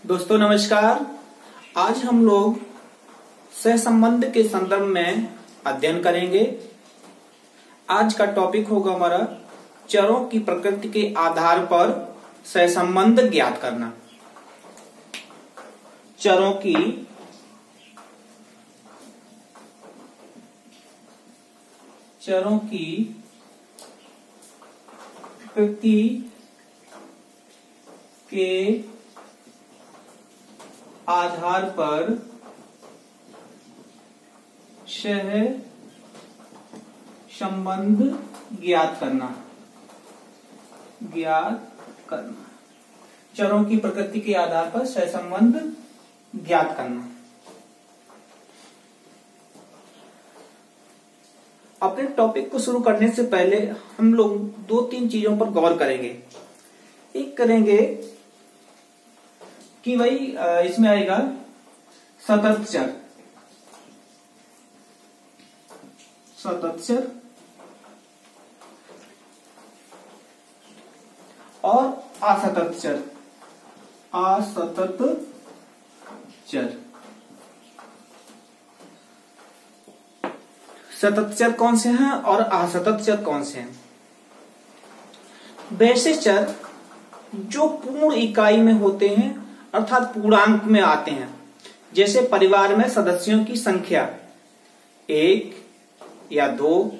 दोस्तों नमस्कार। आज हम लोग सहसंबंध के संदर्भ में अध्ययन करेंगे। आज का टॉपिक होगा हमारा चरों की प्रकृति के आधार पर सहसंबंध ज्ञात करना। चरों की प्रकृति के आधार पर सहसंबंध ज्ञात करना। चरों की प्रकृति के आधार पर सहसंबंध ज्ञात करना। अपने टॉपिक को शुरू करने से पहले हम लोग दो तीन चीजों पर गौर करेंगे। एक करेंगे कि भाई इसमें आएगा सतत चर और असतत चर। सतत चर कौन से हैं और असतत चर कौन से हैं? वैसे चर जो पूर्ण इकाई में होते हैं अर्थात पूर्णांक में आते हैं, जैसे परिवार में सदस्यों की संख्या 1 या 2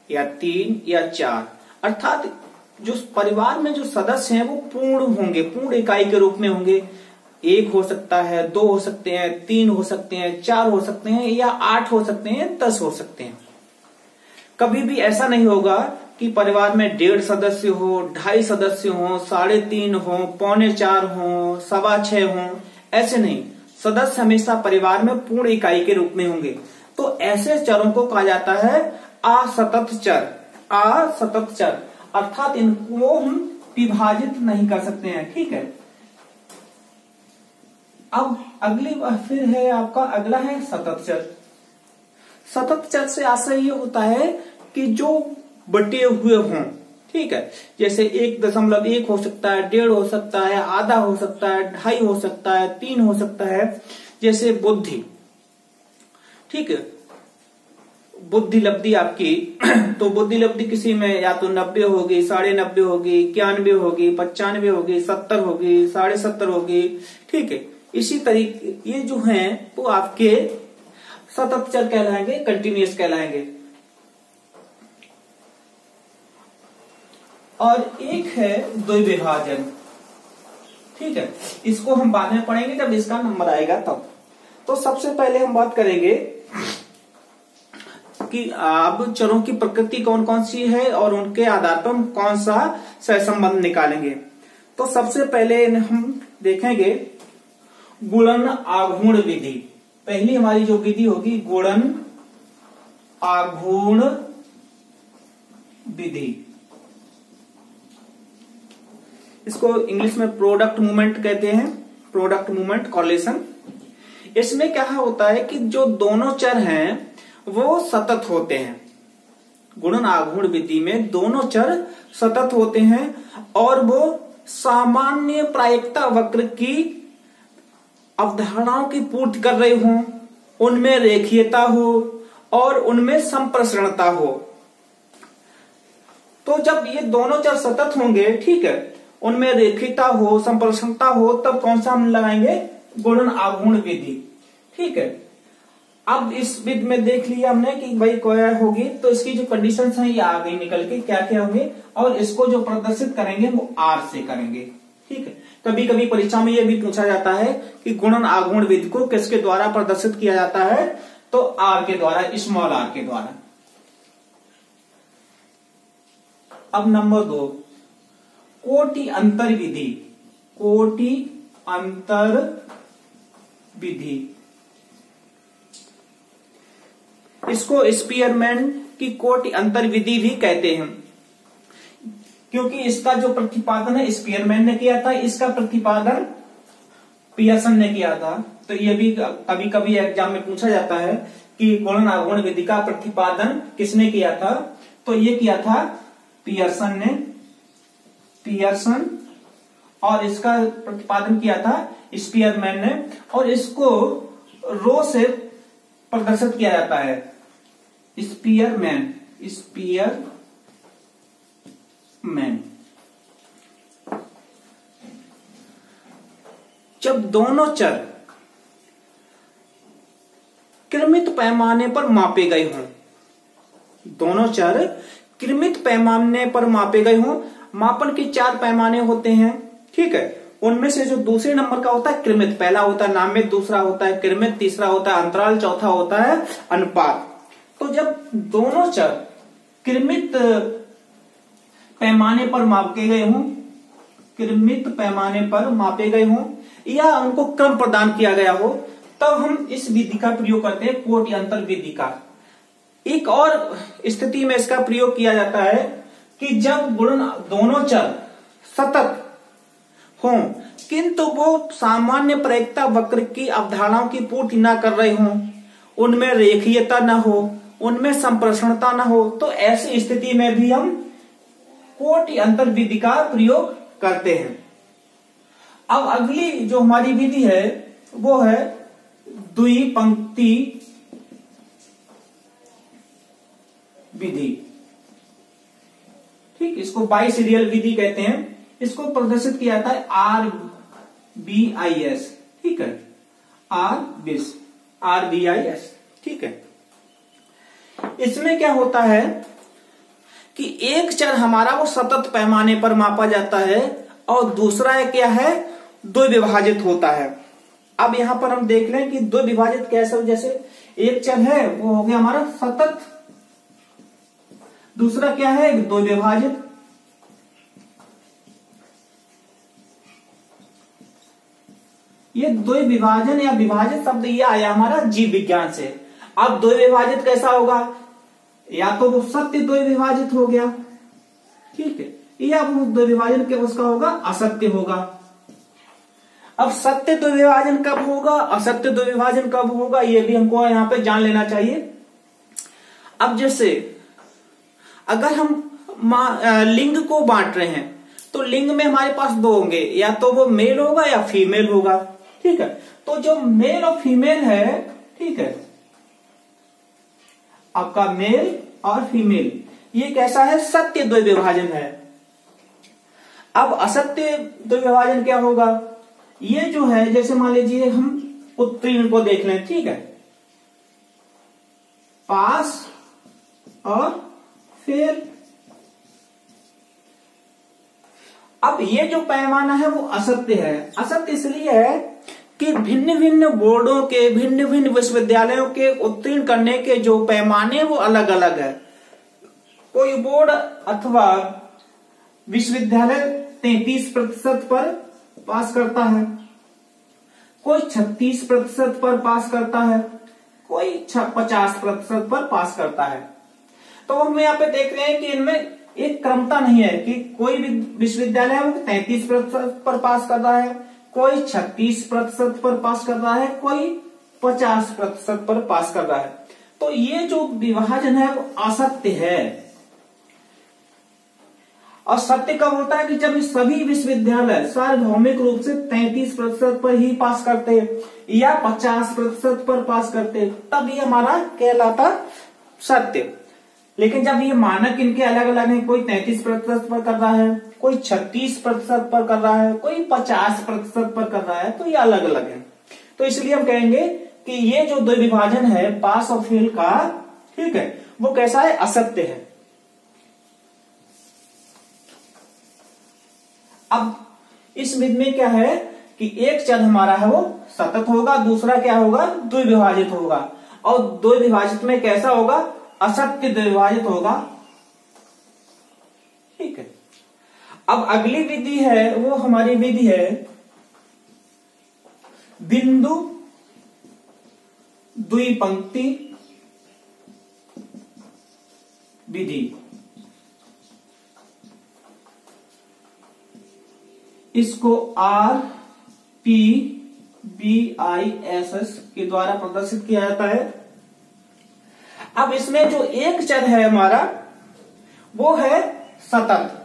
या 3 या 4, अर्थात जो परिवार में जो सदस्य हैं वो पूर्ण होंगे, पूर्ण इकाई के रूप में होंगे। 1 हो सकता है, 2 हो सकते हैं, 3 हो सकते हैं, 4 हो सकते हैं या 8 हो सकते हैं, 10 हो सकते हैं। कभी भी ऐसा नहीं होगा कि परिवार में 1.5 सदस्य हो, 2.5 सदस्य हो, 3.5 हो, 3.25 हो, 6.25 हो, ऐसे नहीं। सदस्य हमेशा परिवार में पूर्ण इकाई के रूप में होंगे। तो ऐसे चरों को कहा जाता है असतत चर। अर्थात इनको हम विभाजित नहीं कर सकते हैं। ठीक है। अब अगली बार फिर है आपका अगला है सतत चर। सतत चर से आशय ये होता है कि जो बटे हुए हों। ठीक है। जैसे 1.1 हो सकता है, 1.5 हो सकता है, आधा हो सकता है, 2.5 हो सकता है, 3 हो सकता है। जैसे बुद्धि, ठीक है, बुद्धि लब्धि आपकी तो बुद्धि लब्धि किसी में या तो 90 होगी, 90.5 होगी, 91 होगी, 95 होगी, 70 होगी, 70.5 होगी। ठीक है। इसी तरीके ये जो हैं वो आपके सतत चर कहलाएंगे, कंटिन्यूअस कहलाएंगे। और एक है द्विविभाजन। ठीक है। इसको हम बाद में पढ़ेंगे जब इसका नंबर आएगा तब। तो सबसे पहले हम बात करेंगे कि अब चरों की प्रकृति कौन कौन सी है और उनके आधार पर हम कौन सा सहसंबंध निकालेंगे। तो सबसे पहले हम देखेंगे गुणन आघूर्ण विधि। पहली हमारी जो विधि होगी गुणन आघूर्ण विधि। इसको इंग्लिश में प्रोडक्ट मूवमेंट कहते हैं, प्रोडक्ट मूवमेंट कॉलेशन। इसमें क्या होता है कि जो दोनों चर हैं वो सतत होते हैं। गुणन आघूर्ण विधि में दोनों चर सतत होते हैं और वो सामान्य प्रायिकता वक्र की अवधारणाओं की पूर्ति कर रहे हों, उनमें रेखीयता हो और उनमें संप्रसारणता हो। तो जब ये दोनों चर सतत होंगे, ठीक है, उनमें रेखीयता हो, संप्रसारणता हो, तब कौन सा हम लगाएंगे? गुणन आघूर्ण विधि। ठीक है। अब इस विधि में देख लिया हमने कि भाई क्या होगी, तो इसकी जो कंडीशंस हैं ये आ गई निकल के, क्या क्या होंगे, और इसको जो प्रदर्शित करेंगे वो आर से करेंगे। ठीक है। कभी कभी परीक्षा में ये भी पूछा जाता है कि गुणन आघूर्ण विधि को किसके द्वारा प्रदर्शित किया जाता है, तो आर के द्वारा, स्मॉल आर के द्वारा। अब नंबर 2 कोटि अंतर विधि। कोटि अंतर विधि, इसको स्पीयरमैन की कोटि अंतर विधि भी कहते हैं, क्योंकि इसका जो प्रतिपादन है स्पीयरमैन ने किया था, इसका प्रतिपादन पियर्सन ने किया था। तो ये भी कभी कभी एग्जाम में पूछा जाता है कि गुणन आघूर्ण विधि का प्रतिपादन किसने किया था, तो ये किया था पियर्सन ने, पियर्सन और इसका प्रतिपादन किया था स्पीयरमैन ने, और इसको रो से प्रदर्शित किया जाता है। स्पीयरमैन जब दोनों चर क्रमित पैमाने पर मापे गए हों, दोनों चर क्रमित पैमाने पर मापे गए हों, मापन के 4 पैमाने होते हैं, ठीक है। उनमें से जो दूसरे नंबर का होता है क्रमित, पहला होता है नामित, दूसरा होता है क्रमित, तीसरा होता है अंतराल, चौथा होता है अनुपात। तो जब दोनों चर क्रमित पैमाने पर मापे गए हों, क्रमित पैमाने पर मापे गए हों या उनको क्रम प्रदान किया गया हो, तब हम इस विधि का प्रयोग करते हैं, कोटि अंतर विधि का। एक और स्थिति में इसका प्रयोग किया जाता है कि जब गुणन दोनों चर सतत हों किंतु वो सामान्य प्रायिकता वक्र की अवधारणाओं की पूर्ति न कर रहे हों, उनमें रेखीयता न हो, उनमें संप्रसारणता न हो, तो ऐसी स्थिति में भी हम कोटि अंतर विधि का प्रयोग करते हैं। अब अगली जो हमारी विधि है वो है द्विपंक्ति विधि, ठीक, इसको बाई सीरियल विधि कहते हैं। इसको प्रदर्शित किया जाता है RBIS, ठीक है, RBIS, ठीक है। इसमें क्या होता है कि एक चर हमारा वो सतत पैमाने पर मापा जाता है और दूसरा क्या है, द्विविभाजित होता है। अब यहां पर हम देख लें कि द्विविभाजित कैसे, जैसे एक चर है वो हो गया हमारा सतत, दूसरा क्या है द्विविभाजित। ये द्विविभाजन या विभाजित शब्द ये आया हमारा जीव विज्ञान से। अब द्विविभाजित कैसा होगा, या तो वो सत्य द्विविभाजित हो गया, ठीक है, या वो द्विविभाजन के उसका होगा असत्य होगा। अब सत्य द्विविभाजन कब होगा, असत्य द्विविभाजन कब होगा, ये भी हमको यहां पे जान लेना चाहिए। अब जैसे अगर हम लिंग को बांट रहे हैं तो लिंग में हमारे पास 2 होंगे, या तो वो मेल होगा या फीमेल होगा, ठीक है। तो जो मेल और फीमेल है, ठीक है, आपका मेल और फीमेल, ये कैसा है, सत्य द्विविभाजन है। अब असत्य द्विविभाजन क्या होगा, ये जो है जैसे मान लीजिए हम उत्तीर्ण को देख लें, ठीक है, पास और फेल। अब ये जो पैमाना है वो असत्य है। असत्य इसलिए है कि भिन्न भिन्न बोर्डों के, भिन्न भिन्न विश्वविद्यालयों के उत्तीर्ण करने के जो पैमाने वो अलग अलग है। कोई बोर्ड अथवा विश्वविद्यालय 33% पर पास करता है, कोई 36% पर पास करता है, कोई 50% पर पास करता है। तो हम यहाँ पे देख रहे हैं कि इनमें एक क्रमता नहीं है कि कोई भी विश्वविद्यालय है वो 33% पर पास कर रहा है, कोई 36% पर पास कर रहा है, कोई 50% पर पास कर रहा है। तो ये जो विभाजन है वो असत्य है। और सत्य कब होता है कि जब सभी विश्वविद्यालय सार्वभौमिक रूप से 33% पर ही पास करते या 50% पर पास करते, तब ये हमारा कहलाता सत्य। लेकिन जब ये मानक इनके अलग अलग हैं, कोई 33% पर कर रहा है, कोई 36% पर कर रहा है, कोई 50% पर कर रहा है, तो ये अलग अलग है। तो इसलिए हम कहेंगे कि ये जो द्विविभाजन है पास और फेल का, ठीक है, वो कैसा है, असत्य है। अब इस विधि में क्या है कि एक चर हमारा है वो सतत होगा, दूसरा क्या होगा, द्विविभाजित होगा, और द्विविभाजित में कैसा होगा, असत्य द्विविभाजित होगा, ठीक है। अब अगली विधि है वो हमारी विधि है बिंदु द्विपंक्ति विधि। इसको RPBISS के द्वारा प्रदर्शित किया जाता है। अब इसमें जो एक चर है हमारा वो है सतत,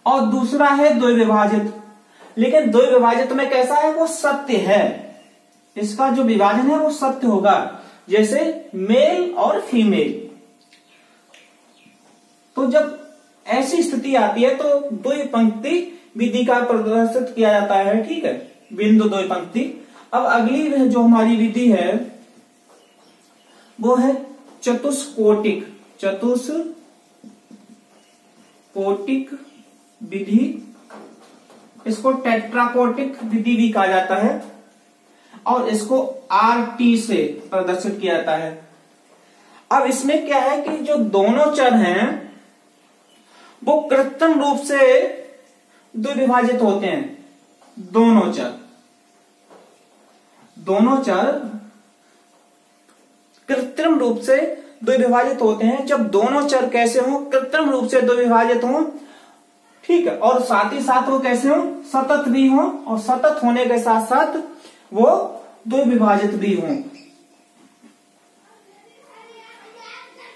और दूसरा है द्विविभाजित। लेकिन द्विविभाजित में कैसा है, वो सत्य है, इसका जो विभाजन है वो सत्य होगा, जैसे मेल और फीमेल। तो जब ऐसी स्थिति आती है तो द्विपंक्ति विधि का प्रदर्शित किया जाता है, ठीक है, बिंदु द्विपंक्ति। अब अगली जो हमारी विधि है वो है चतुष्कोटिक, चतुष्कोटिक विधि, इसको टेट्राकोटिक विधि भी कहा जाता है और इसको RT से प्रदर्शित किया जाता है। अब इसमें क्या है कि जो दोनों चर हैं वो कृत्रिम रूप से द्विविभाजित होते हैं। दोनों चर कृत्रिम रूप से द्विविभाजित होते हैं। जब दोनों चर कैसे हों, कृत्रिम रूप से द्विविभाजित हों, ठीक है, और साथ ही साथ वो कैसे हों, सतत भी हों, और सतत होने के साथ साथ वो द्विविभाजित भी हों,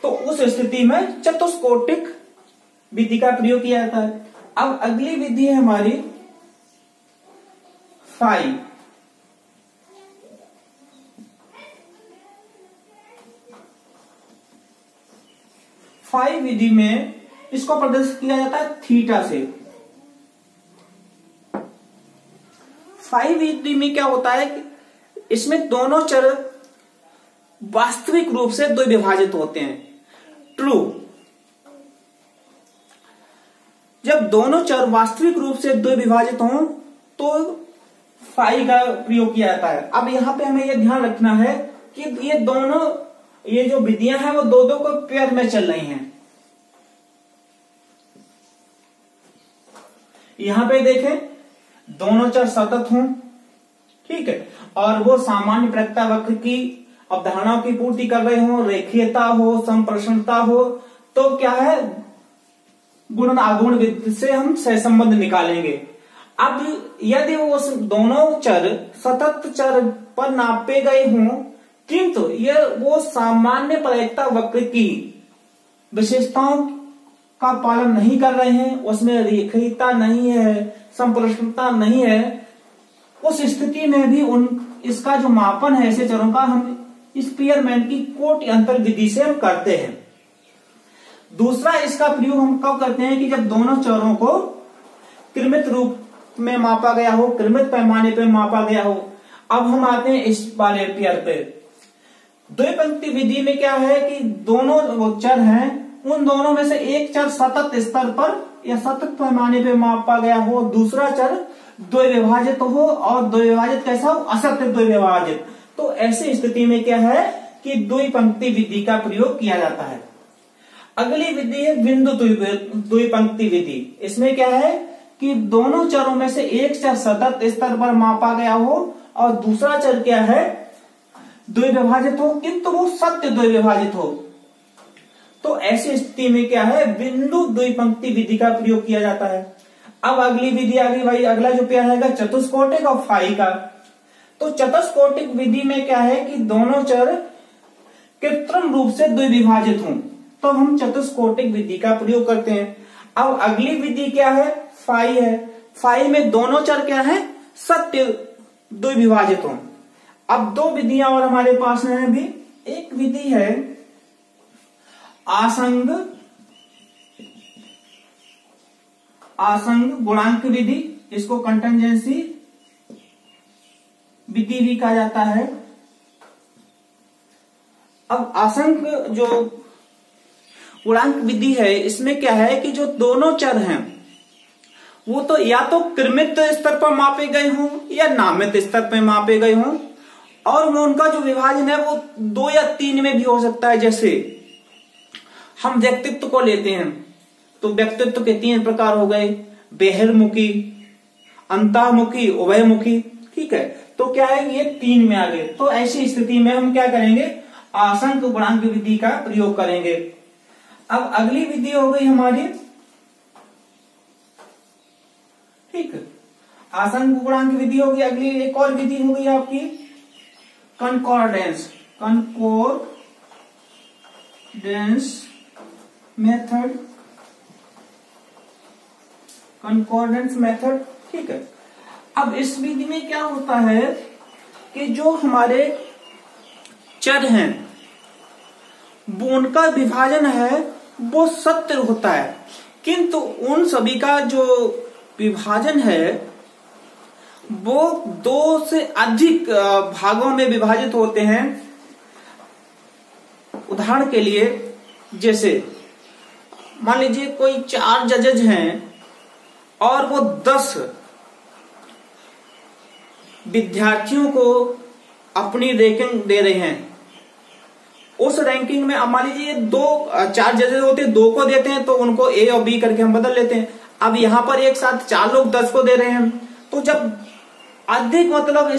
तो उस स्थिति में चतुष्कोटिक विधि का प्रयोग किया जाता है। अब अगली विधि है हमारी फाई विधि में इसको प्रदर्शित किया जाता है थीटा से। फाई विधि में क्या होता है कि इसमें दोनों चर वास्तविक रूप से द्विविभाजित होते हैं, ट्रू। जब दोनों चर वास्तविक रूप से द्विविभाजित हों तो फाई का प्रयोग किया जाता है। अब यहां पे हमें यह ध्यान रखना है कि ये जो विधियां हैं वो दो को पेयर में चल रही हैं। यहां पे देखें, दोनों चर सतत हों, ठीक है, और वो सामान्य प्रकृता वक्र की अवधारणाओं की पूर्ति कर रहे हो, रेखीयता हो, संप्रश्नता हो, तो क्या है, गुणन आगुण विधि से हम सहसंबंध निकालेंगे। अब यदि वो दोनों चर सतत चर पर नापे गए हों किंतु वो सामान्य प्रायिकता वक्र की विशेषताओं का पालन नहीं कर रहे हैं, उसमें रेखीयता नहीं है, संप्रश्नता नहीं है, उस स्थिति में भी इसका जो मापन है ऐसे चरों का हम स्पीयरमैन की कोटि अंतर विधि से हम करते हैं। दूसरा इसका प्रयोग हम कब करते हैं कि जब दोनों चरों को क्रमित रूप में मापा गया हो, क्रमित पैमाने पे मापा गया हो। अब हम आते हैं इस वाले पेयर पे। द्विपंक्ति विधि में क्या है कि दोनों चर हैं, उन दोनों में से एक चर सतत स्तर पर या सतत पैमाने पे मापा गया हो, दूसरा चर द्विविभाजित हो, और द्विविभाजित कैसा हो, असत्य द्विविभाजित। तो ऐसी स्थिति में क्या है कि द्विपंक्ति विधि का प्रयोग किया जाता है। अगली विधि है बिंदु द्विपंक्ति विधि। इसमें क्या है कि दोनों चरों में से एक चर सतत स्तर पर मापा गया हो और दूसरा चर क्या है, द्विविभाजित हो, किंतु वो सत्य द्विविभाजित हो। तो ऐसी स्थिति में क्या है, बिंदु द्विपंक्ति विधि का प्रयोग किया जाता है। अब अगली विधि आ गई भाई, अगला जो पेयर है चतुष्कोटिक और फाई का। तो चतुष्कोटिक विधि में क्या है कि दोनों चर कृत्रिम रूप से द्विविभाजित हों, तो हम चतुष्कोटिक विधि का प्रयोग करते हैं। अब अगली विधि क्या है, फाई है। फाई में दोनों चर क्या है, सत्य द्विविभाजित हों। अब दो विधियां और हमारे पास है अभी। एक विधि है आसंग गुणांक विधि, इसको कंटिजेंसी विधि भी कहा जाता है। अब आसंग जो गुणांक विधि है, इसमें क्या है कि जो दोनों चर हैं वो तो या तो क्रमित स्तर पर मापे गए हों या नामित स्तर पर मापे गए हों, और वो उनका जो विभाजन है वो 2 या 3 में भी हो सकता है। जैसे हम व्यक्तित्व को लेते हैं तो व्यक्तित्व के 3 प्रकार हो गए, बहिर्मुखी, अंतःमुखी, उभयमुखी, ठीक है। तो क्या है, ये 3 में आ गए। तो ऐसी स्थिति में हम क्या करेंगे, आसंग गुणांक विधि का प्रयोग करेंगे। अब अगली विधि हो गई हमारी, ठीक है, आसंग गुणांक विधि होगी। अगली एक और विधि हो गई आपकी कंकॉर्डेंस मेथड। Concordance method. ठीक है, अब इस विधि में क्या होता है कि जो हमारे चर हैं वो उनका विभाजन है वो सत्य होता है, किंतु उन सभी का जो विभाजन है वो 2 से अधिक भागों में विभाजित होते हैं। उदाहरण के लिए जैसे मान लीजिए कोई 4 जजेज हैं और वो 10 विद्यार्थियों को अपनी रैंकिंग दे रहे हैं। उस रैंकिंग में अब मान लीजिए 4 जजेस होते हैं, 2 को देते हैं तो उनको ए और बी करके हम बदल लेते हैं। अब यहां पर एक साथ 4 लोग 10 को दे रहे हैं, तो जब अधिक मतलब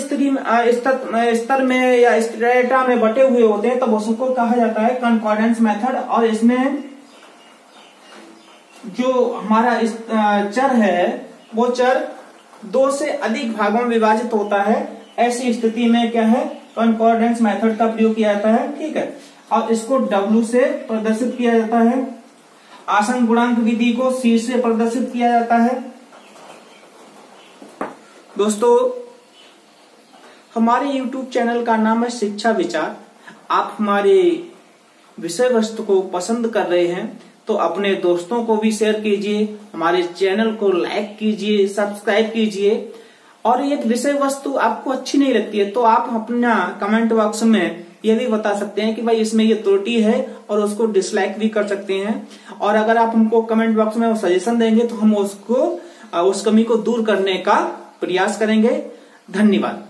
स्तर में या स्ट्रेटा में बटे हुए होते हैं तब उसको कहा जाता है कंकॉर्डेंस मेथड। और इसमें जो हमारा चर है वो चर 2 से अधिक भागों में विभाजित होता है। ऐसी स्थिति में क्या है, कंकॉर्डेंस मेथड का प्रयोग किया जाता है। ठीक है, और इसको W से प्रदर्शित किया जाता है। आसन गुणांक विधि को C से प्रदर्शित किया जाता है। दोस्तों, हमारे YouTube चैनल का नाम है शिक्षा विचार। आप हमारे विषय वस्तु को पसंद कर रहे हैं तो अपने दोस्तों को भी शेयर कीजिए, हमारे चैनल को लाइक कीजिए, सब्सक्राइब कीजिए। और ये विषय वस्तु आपको अच्छी नहीं लगती है तो आप अपना कमेंट बॉक्स में ये भी बता सकते हैं कि भाई इसमें ये त्रुटि है, और उसको डिसलाइक भी कर सकते हैं। और अगर आप हमको कमेंट बॉक्स में सजेशन देंगे तो हम उसको उस कमी को दूर करने का प्रयास करेंगे। धन्यवाद।